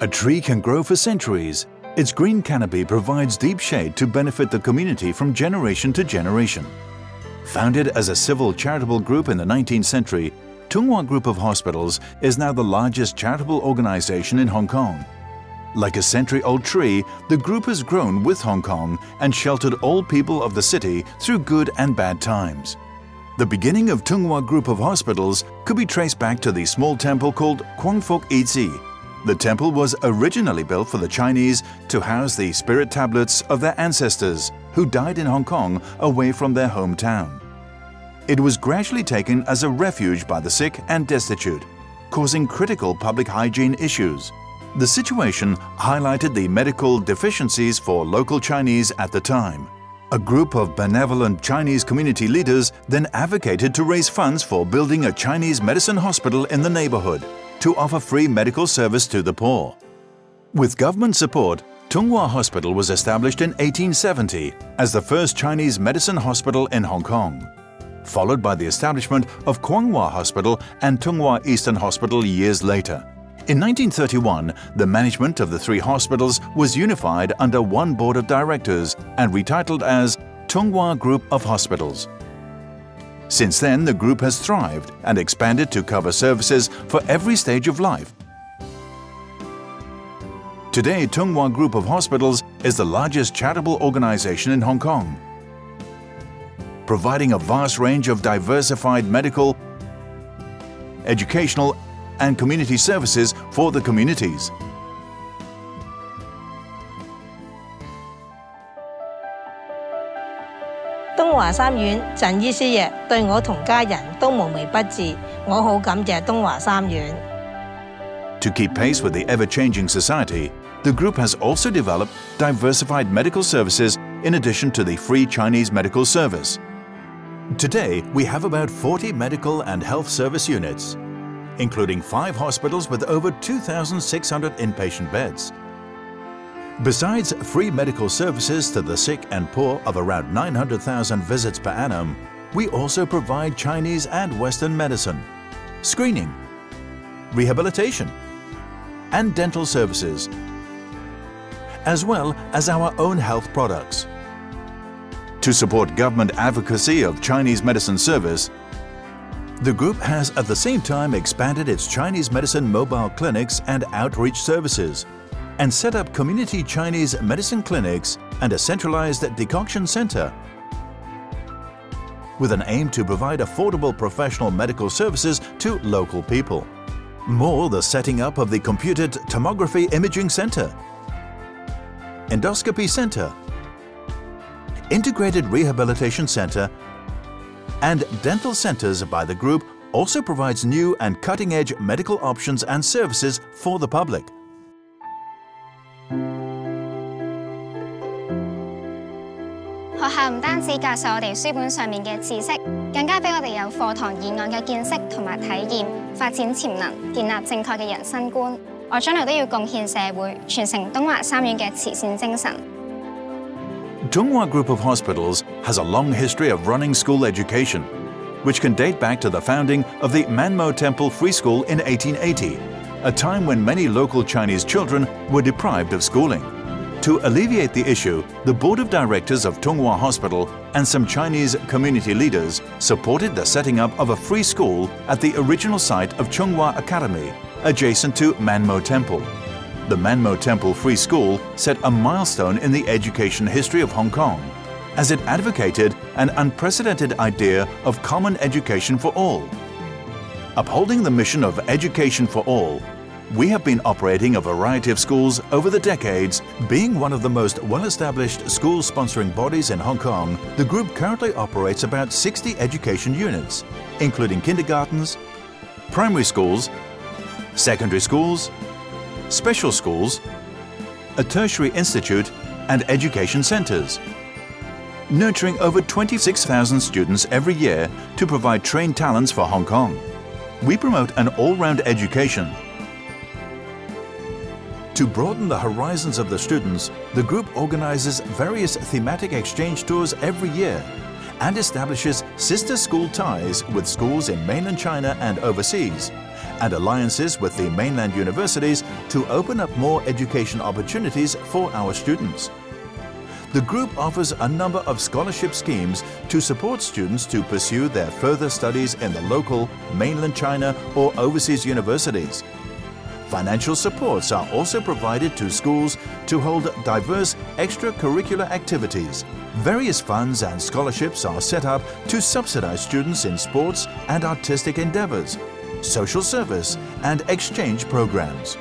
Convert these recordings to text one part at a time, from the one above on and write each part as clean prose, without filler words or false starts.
A tree can grow for centuries. Its green canopy provides deep shade to benefit the community from generation to generation. Founded as a civil charitable group in the 19th century, Tunghua Group of Hospitals is now the largest charitable organization in Hong Kong. Like a century-old tree, the group has grown with Hong Kong and sheltered all people of the city through good and bad times. The beginning of Tunghua Group of Hospitals could be traced back to the small temple called Kwangfok Yizi. The temple was originally built for the Chinese to house the spirit tablets of their ancestors who died in Hong Kong away from their hometown. It was gradually taken as a refuge by the sick and destitute, causing critical public hygiene issues. The situation highlighted the medical deficiencies for local Chinese at the time. A group of benevolent Chinese community leaders then advocated to raise funds for building a Chinese medicine hospital in the neighborhood to offer free medical service to the poor. With government support, Tunghua Hospital was established in 1870 as the first Chinese medicine hospital in Hong Kong, followed by the establishment of Kwonghua Hospital and Tunghua Eastern Hospital years later. In 1931, the management of the three hospitals was unified under one board of directors and retitled as Tunghua Group of Hospitals. Since then, the group has thrived and expanded to cover services for every stage of life. Today, Tunghua Group of Hospitals is the largest charitable organization in Hong Kong, providing a vast range of diversified medical, educational, and community services for the communities. 東華三院贈醫師爺對我同家人都無微不至，我好感謝東華三院。To keep pace with the ever-changing society, the group has also developed diversified medical services in addition to the free Chinese medical service. Today, we have about 40 medical and health service units, including 5 hospitals with over 2,600 inpatient beds. Besides free medical services to the sick and poor of around 900,000 visits per annum, we also provide Chinese and Western medicine, screening, rehabilitation, and dental services, as well as our own health products. To support government advocacy of Chinese medicine service, the group has at the same time expanded its Chinese medicine mobile clinics and outreach services, and set up community Chinese medicine clinics and a centralized decoction center with an aim to provide affordable professional medical services to local people. More, the setting up of the computed tomography imaging center, endoscopy center, integrated rehabilitation center, and dental centers by the group also provides new and cutting-edge medical options and services for the public. 學校唔單止教授我哋書本上面嘅知識，更加俾我哋有課堂以外嘅見識同埋體驗，發展潛能，建立正確嘅人生觀。我將來都要貢獻社會，傳承東華三院嘅慈善精神。Tunghua Group of Hospitals has a long history of running school education, which can date back to the founding of the Manmo Temple Free School in 1880, a time when many local Chinese children were deprived of schooling. To alleviate the issue, the board of directors of Tunghua Hospital and some Chinese community leaders supported the setting up of a free school at the original site of Chunghua Academy, adjacent to Manmo Temple. The Manmo Temple Free School set a milestone in the education history of Hong Kong, as it advocated an unprecedented idea of common education for all. Upholding the mission of education for all, we have been operating a variety of schools over the decades. Being one of the most well-established school sponsoring bodies in Hong Kong, the group currently operates about 60 education units, including kindergartens, primary schools, secondary schools, special schools, a tertiary institute, and education centers, nurturing over 26,000 students every year to provide trained talents for Hong Kong. We promote an all-round education. To broaden the horizons of the students, the group organizes various thematic exchange tours every year and establishes sister school ties with schools in mainland China and overseas, and alliances with the mainland universities to open up more education opportunities for our students. The group offers a number of scholarship schemes to support students to pursue their further studies in the local, mainland China or overseas universities. Financial supports are also provided to schools to hold diverse extracurricular activities. Various funds and scholarships are set up to subsidize students in sports and artistic endeavors, social service and exchange programs.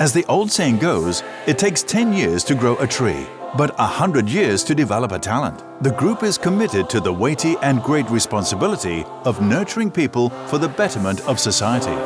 As the old saying goes, it takes 10 years to grow a tree, but 100 years to develop a talent. The group is committed to the weighty and great responsibility of nurturing people for the betterment of society.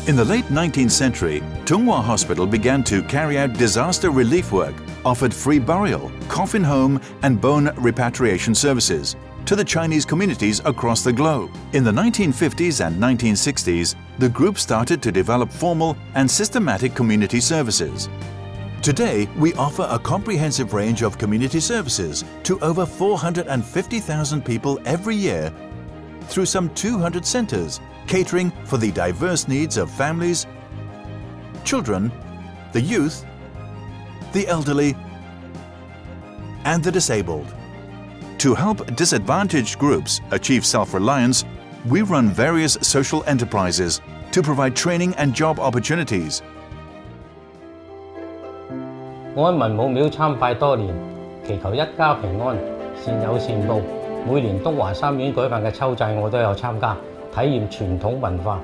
In the late 19th century, Tunghua Hospital began to carry out disaster relief work, offered free burial, coffin home and bone repatriation services to the Chinese communities across the globe. In the 1950s and 1960s, the group started to develop formal and systematic community services. Today, we offer a comprehensive range of community services to over 450,000 people every year through some 200 centers, catering for the diverse needs of families, children, the youth, the elderly, and the disabled. To help disadvantaged groups achieve self-reliance, we run various social enterprises to provide training and job opportunities. 我喺文武廟參拜多年，祈求一家平安、善有善報。每年東華三院舉辦嘅秋祭我都有參加，體驗傳統文化。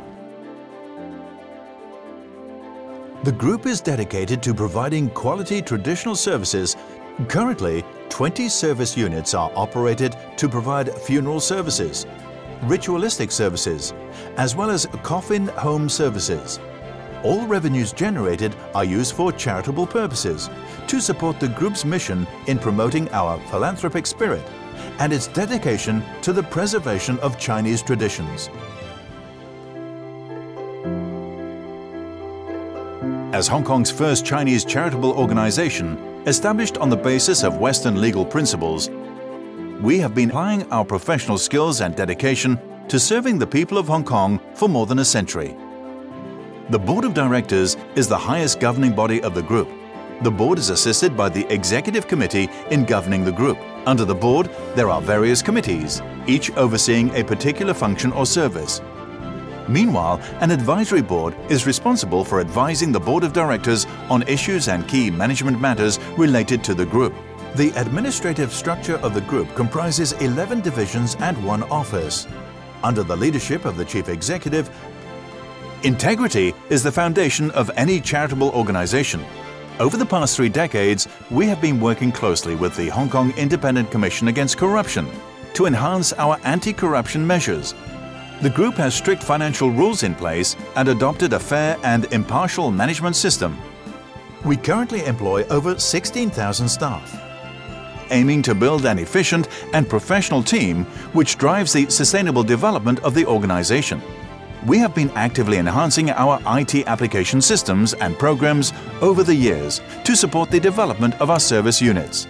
The group is dedicated to providing quality traditional services. Currently, 20 service units are operated to provide funeral services, ritualistic services, as well as coffin home services. All revenues generated are used for charitable purposes to support the group's mission in promoting our philanthropic spirit and its dedication to the preservation of Chinese traditions. As Hong Kong's first Chinese charitable organization, established on the basis of Western legal principles, we have been applying our professional skills and dedication to serving the people of Hong Kong for more than a century. The Board of Directors is the highest governing body of the group. The board is assisted by the Executive Committee in governing the group. Under the board, there are various committees, each overseeing a particular function or service. Meanwhile, an advisory board is responsible for advising the Board of Directors on issues and key management matters related to the group. The administrative structure of the group comprises 11 divisions and 1 office. Under the leadership of the Chief Executive, integrity is the foundation of any charitable organization. Over the past 3 decades, we have been working closely with the Hong Kong Independent Commission Against Corruption to enhance our anti-corruption measures. The group has strict financial rules in place and adopted a fair and impartial management system. We currently employ over 16,000 staff, aiming to build an efficient and professional team which drives the sustainable development of the organization. We have been actively enhancing our IT application systems and programs over the years to support the development of our service units.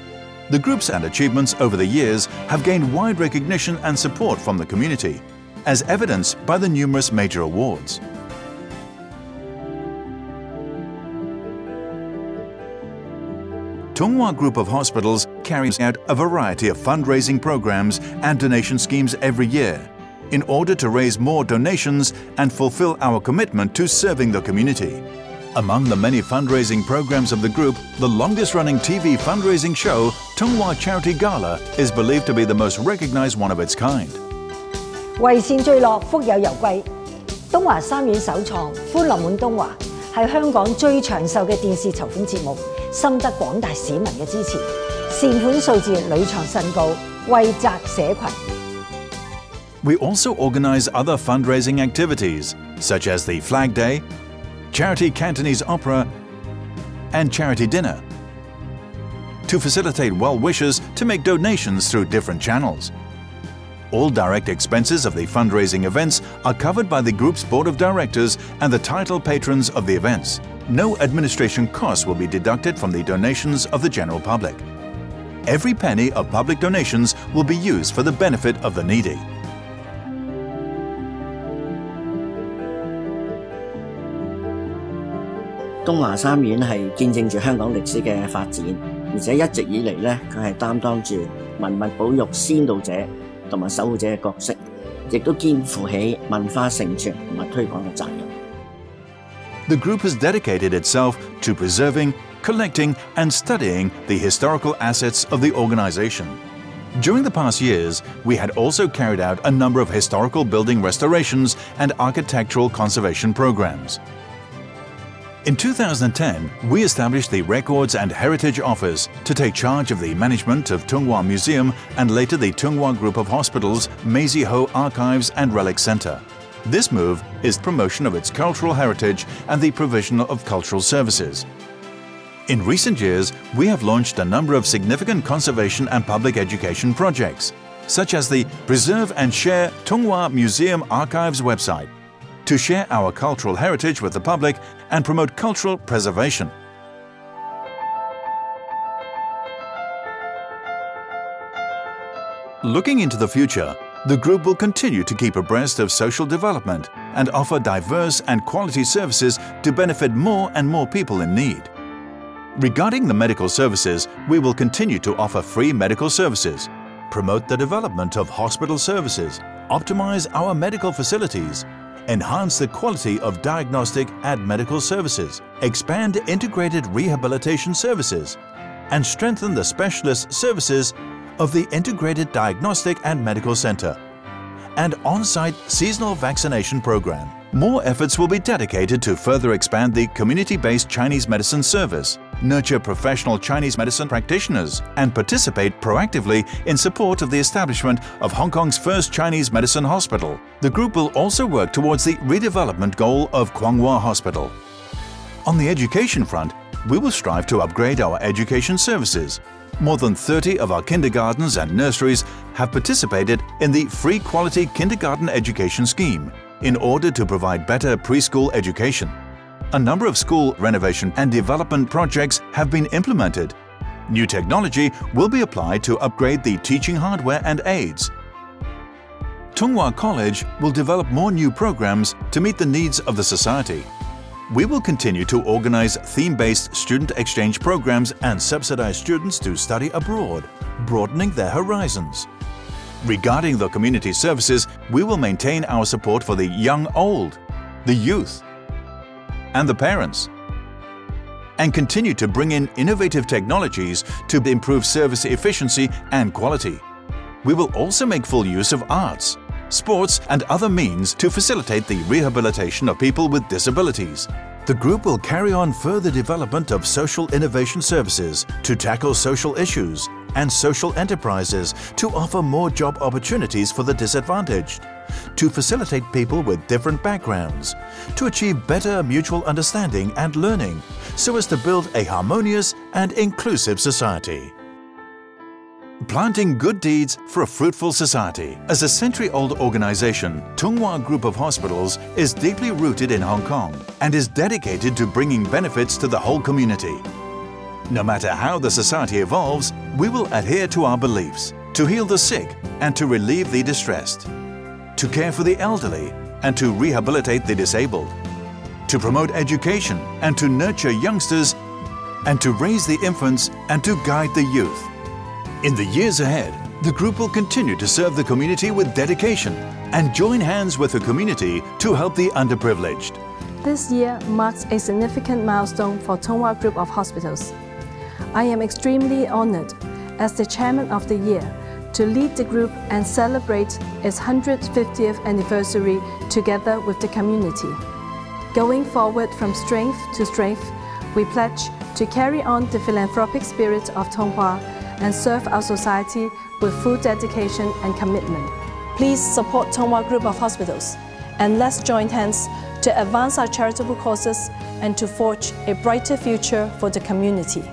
The groups and achievements over the years have gained wide recognition and support from the community, as evidenced by the numerous major awards. Tunghua Group of Hospitals carries out a variety of fundraising programs and donation schemes every year, in order to raise more donations and fulfill our commitment to serving the community. Among the many fundraising programs of the group, the longest-running TV fundraising show, Tunghua Charity Gala, is believed to be the most recognized one of its kind. 為善聚樂，福有攸歸。東華三院首創《歡樂滿東華》係香港最長壽嘅電視籌款節目，深得廣大市民嘅支持，善款數字屢創新高，惠澤社群。 We also organize other fundraising activities, such as the Flag Day, Charity Cantonese Opera, and Charity Dinner, to facilitate well-wishers to make donations through different channels. All direct expenses of the fundraising events are covered by the group's board of directors and the title patrons of the events. No administration costs will be deducted from the donations of the general public. Every penny of public donations will be used for the benefit of the needy.東華三院係見證住香港歷史嘅發展，而且一直以嚟咧，佢係擔當住文物保育先導者同埋守護者嘅角色，亦都肩負起文化承傳同埋推廣嘅責任。The group has dedicated itself to preserving, collecting and studying the historical assets of the organization. During the past years, we had also carried out a number of historical building restorations and architectural conservation programs. In 2010, we established the Records and Heritage Office to take charge of the management of Tunghua Museum and later the Tunghua Group of Hospitals, Maisie Ho Archives and Relic Center. This move is promotion of its cultural heritage and the provision of cultural services. In recent years, we have launched a number of significant conservation and public education projects, such as the Preserve and Share Tunghua Museum Archives website, to share our cultural heritage with the public and promote cultural preservation. Looking into the future, the group will continue to keep abreast of social development and offer diverse and quality services to benefit more and more people in need. Regarding the medical services, we will continue to offer free medical services, promote the development of hospital services, optimize our medical facilities, enhance the quality of diagnostic and medical services, expand integrated rehabilitation services, and strengthen the specialist services of the Integrated Diagnostic and Medical Center and on-site seasonal vaccination program. More efforts will be dedicated to further expand the community-based Chinese medicine service, nurture professional Chinese medicine practitioners, and participate proactively in support of the establishment of Hong Kong's first Chinese medicine hospital. The group will also work towards the redevelopment goal of Kwonghua Hospital. On the education front, we will strive to upgrade our education services. More than 30 of our kindergartens and nurseries have participated in the Free Quality Kindergarten Education Scheme in order to provide better preschool education. A number of school renovation and development projects have been implemented. New technology will be applied to upgrade the teaching hardware and aids. Tunghua College will develop more new programs to meet the needs of the society. We will continue to organize theme-based student exchange programs and subsidize students to study abroad, broadening their horizons. Regarding the community services, we will maintain our support for the young-old, the youth, and the parents, and continue to bring in innovative technologies to improve service efficiency and quality. We will also make full use of arts, sports, and other means to facilitate the rehabilitation of people with disabilities. The group will carry on further development of social innovation services to tackle social issues and social enterprises to offer more job opportunities for the disadvantaged, to facilitate people with different backgrounds, to achieve better mutual understanding and learning so as to build a harmonious and inclusive society. Planting good deeds for a fruitful society. As a century-old organization, Tunghua Group of Hospitals is deeply rooted in Hong Kong and is dedicated to bringing benefits to the whole community. No matter how the society evolves, we will adhere to our beliefs, to heal the sick and to relieve the distressed, to care for the elderly and to rehabilitate the disabled, to promote education and to nurture youngsters, and to raise the infants and to guide the youth. In the years ahead, the group will continue to serve the community with dedication and join hands with the community to help the underprivileged. This year marks a significant milestone for Tunghua Group of Hospitals. I am extremely honored as the chairman of the year to lead the group and celebrate its 150th anniversary together with the community. Going forward from strength to strength, we pledge to carry on the philanthropic spirit of Tunghua and serve our society with full dedication and commitment. Please support Tunghua Group of Hospitals and let's join hands to advance our charitable causes and to forge a brighter future for the community.